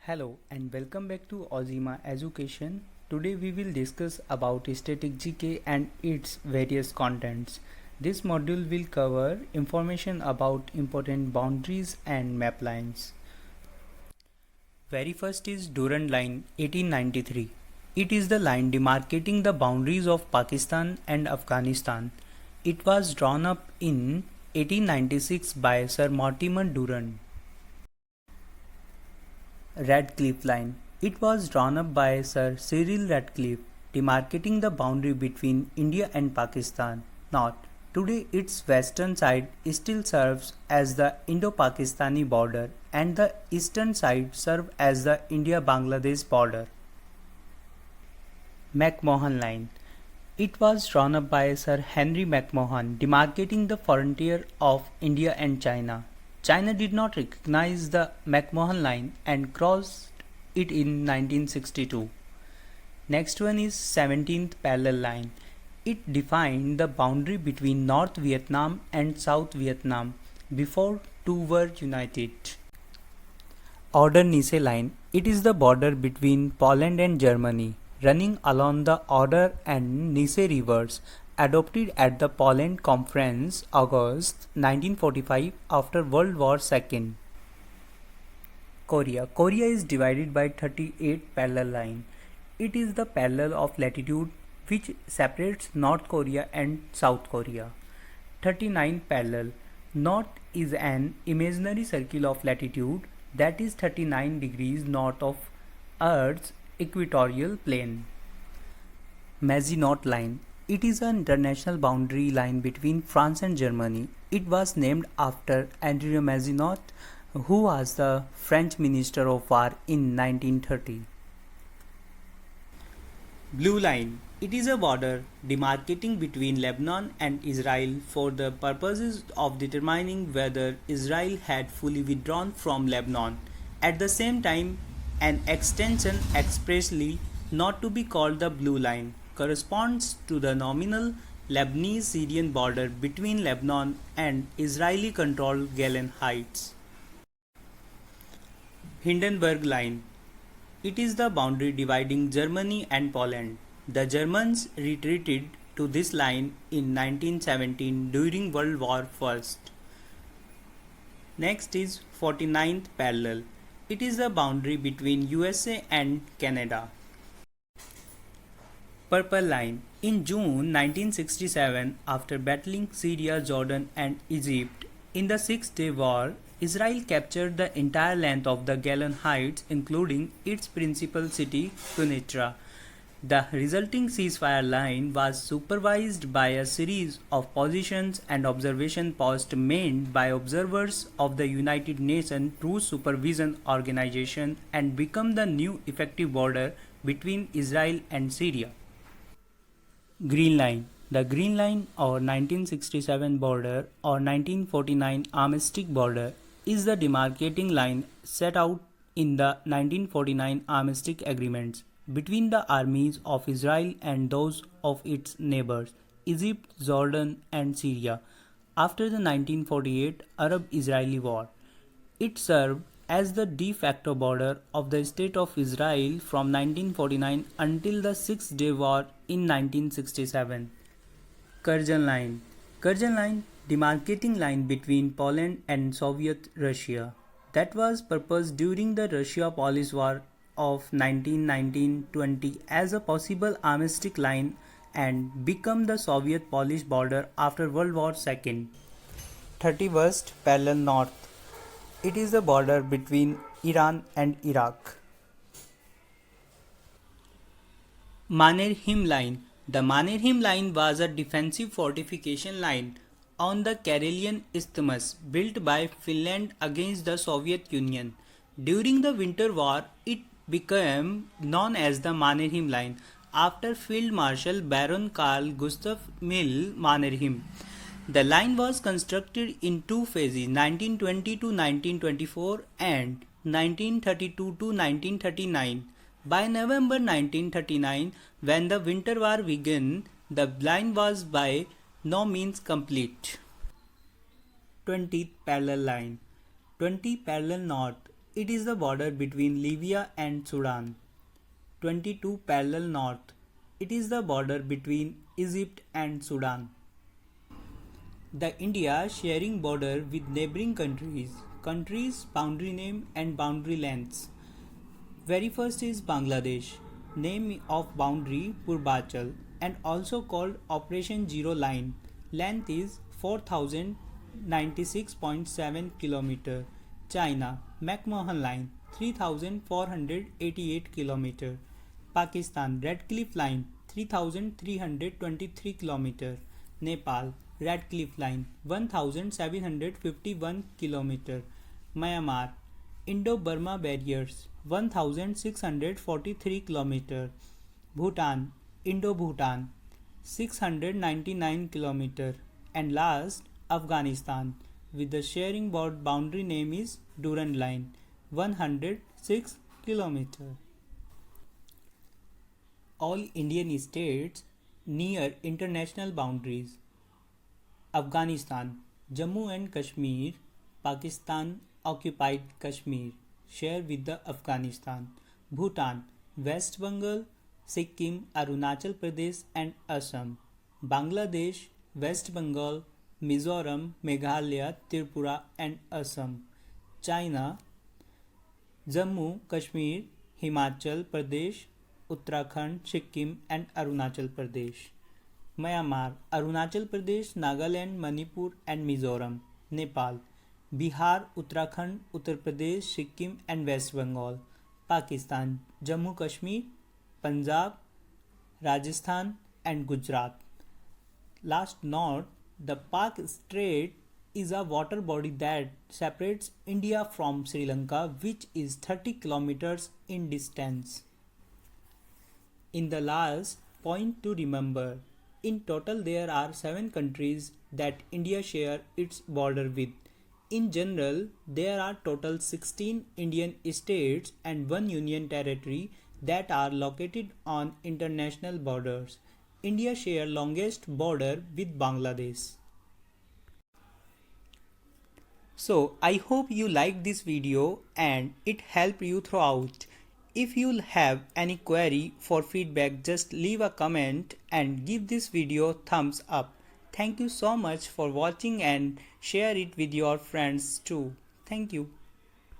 Hello and welcome back to OZYMA Education. Today we will discuss about static GK and its various contents. This module will cover information about important boundaries and map lines. Very first is Durand Line 1893. It is the line demarcating the boundaries of Pakistan and Afghanistan. It was drawn up in 1896 by Sir Mortimer Durand. Radcliffe Line. It was drawn up by Sir Cyril Radcliffe, demarcating the boundary between India and Pakistan. Note: today its western side still serves as the Indo-Pakistani border and the eastern side serves as the India-Bangladesh border. McMahon Line. It was drawn up by Sir Henry McMahon, demarcating the frontier of India and China. China did not recognize the McMahon Line and crossed it in 1962. Next one is 17th Parallel Line. It defined the boundary between North Vietnam and South Vietnam before two were united. Oder-Neisse Line. It is the border between Poland and Germany, running along the Oder and Neisse rivers, adopted at the Poland Conference August 1945 after World War II. Korea. Korea is divided by 38 parallel line. It is the parallel of latitude which separates North Korea and South Korea. 39 parallel. North is an imaginary circle of latitude that is 39 degrees north of Earth's equatorial plane. Maginot Line. It is an international boundary line between France and Germany. It was named after André Maginot, who was the French Minister of War in 1930. Blue Line. It is a border demarcating between Lebanon and Israel for the purposes of determining whether Israel had fully withdrawn from Lebanon. At the same time, an extension expressly not to be called the Blue Line corresponds to the nominal Lebanese-Syrian border between Lebanon and Israeli-controlled Golan Heights. Hindenburg Line. It is the boundary dividing Germany and Poland. The Germans retreated to this line in 1917 during World War I. Next is 49th Parallel. It is the boundary between USA and Canada. Purple Line. In June 1967, after battling Syria, Jordan and Egypt in the Six-Day War, Israel captured the entire length of the Golan Heights, including its principal city, Quneitra. The resulting ceasefire line was supervised by a series of positions and observation posts made by observers of the United Nations Truce Supervision Organization and became the new effective border between Israel and Syria. Green Line. The Green Line or 1967 border or 1949 armistice border is the demarcating line set out in the 1949 armistice agreements between the armies of Israel and those of its neighbors, Egypt, Jordan and Syria, after the 1948 Arab-Israeli War. It served as the de facto border of the State of Israel from 1949 until the Six-Day War in 1967. Curzon Line. Curzon Line, demarcating line between Poland and Soviet Russia, that was proposed during the Russia-Polish War of 1919-20 as a possible armistice line and became the Soviet-Polish border after World War II. 31st Parallel North. It is the border between Iran and Iraq. Mannerheim Line. The Mannerheim Line was a defensive fortification line on the Karelian Isthmus built by Finland against the Soviet Union. During the Winter War, it became known as the Mannerheim Line after Field Marshal Baron Carl Gustav Mill Mannerheim. The line was constructed in two phases, 1920 to 1924 and 1932 to 1939. By November 1939, when the Winter War began, the line was by no means complete. 20th Parallel Line. 20 Parallel North It is the border between Libya and Sudan. 22 parallel north. It is the border between Egypt and Sudan. The India sharing border with neighboring countries, boundary name and boundary lengths. Very first is Bangladesh, name of boundary Purvachal and also called Operation Zero Line. Length is 4096.7 km. China, McMahon Line, 3488 km. Pakistan, Redcliffe Line, 3323 km. Nepal, Redcliffe Line, 1751 km. Myanmar, Indo-Burma Barriers, 1643 km. Bhutan, Indo-Bhutan, 699 km. And last, Afghanistan, with the sharing boundary name is Durand Line, 106 km. All Indian states near international boundaries. Afghanistan, Jammu and Kashmir, Pakistan occupied Kashmir, share with the Afghanistan. Bhutan, West Bengal, Sikkim, Arunachal Pradesh and Assam. Bangladesh, West Bengal, Mizoram, Meghalaya, Tripura and Assam. China, Jammu, Kashmir, Himachal Pradesh, Uttarakhand, Sikkim and Arunachal Pradesh. Myanmar, Arunachal Pradesh, Nagaland, Manipur and Mizoram. Nepal, Bihar, Uttarakhand, Uttar Pradesh, Sikkim and West Bengal. Pakistan, Jammu Kashmir, Punjab, Rajasthan and Gujarat. Last note, the Pak Strait is a water body that separates India from Sri Lanka, which is 30 kilometers in distance. In the last point to remember, in total there are 7 countries that India share its border with. In general, there are total 16 Indian states and 1 union territory that are located on international borders. India shares longest border with Bangladesh. So I hope you liked this video and it helped you throughout. If you have any query for feedback, just leave a comment and give this video thumbs up. Thank you so much for watching and share it with your friends too. Thank you.